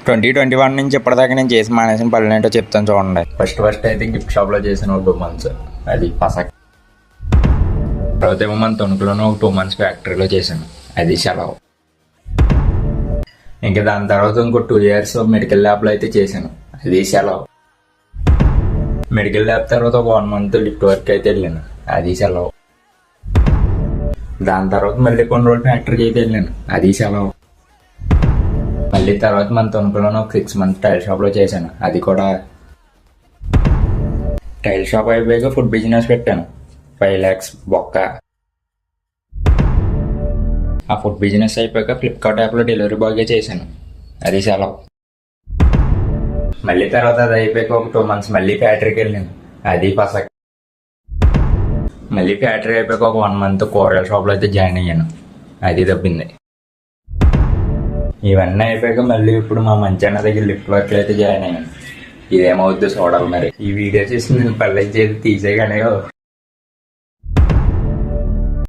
2021 నుంచి ఇప్పటిదాకా నేను చేసి మానేసిన పనులు ఏంటో చెప్తాను చూడండి. ఫస్ట్ అయితే గిఫ్ట్ షాప్లో చేసిన ఒక 2 months, అది పసక్. తర్వాత ఏమో మన తణుకులోనే ఒక 2 months ఫ్యాక్టరీలో చేశాను, అది సెలవు. ఇంకా దాని తర్వాత ఇంకో 2 years మెడికల్ ల్యాబ్లో అయితే చేశాను, అది సెలవు. మెడికల్ ల్యాబ్ తర్వాత ఒక 1 month లిఫ్ట్ వర్క్ అయితే వెళ్ళాను, అది సెలవు. దాని తర్వాత మళ్ళీ కొన్ని రోజులు ఫ్యాక్టరీకి అయితే వెళ్ళాను, అది సెలవు. మళ్ళీ తర్వాత మన తణుకులోనే ఒక 6 months టైల్ షాప్లో చేశాను, అది కూడా. టైల్ షాప్ అయిపోయాక ఫుడ్ బిజినెస్ పెట్టాను, 5 lakhs బొక్క. ఆ ఫుడ్ బిజినెస్ అయిపోయాక ఫ్లిప్కార్ట్ యాప్లో డెలివరీ బాయ్గా చేశాను, అది సెలవు. మళ్ళీ తర్వాత అది అయిపోయాక ఒక 2 months మళ్ళీ ఫ్యాక్టరీకి వెళ్ళాను, అది పసక్. మళ్ళీ ఫ్యాక్టరీ అయిపోయాక ఒక 1 month కూరగాయల షాప్లో అయితే జాయిన్ అయ్యాను, అది తప్పింది. ఇవన్నీ అయిపోయాక మళ్ళీ ఇప్పుడు మా మంచన్న దగ్గర లిఫ్ట్ వర్క్ అయితే జాయిన్ అయ్యాను. ఇదేమవుద్ది చూడాలి మరి. ఈ వీడియో చేసి నేను పల్లె చేసి తీసేయగానే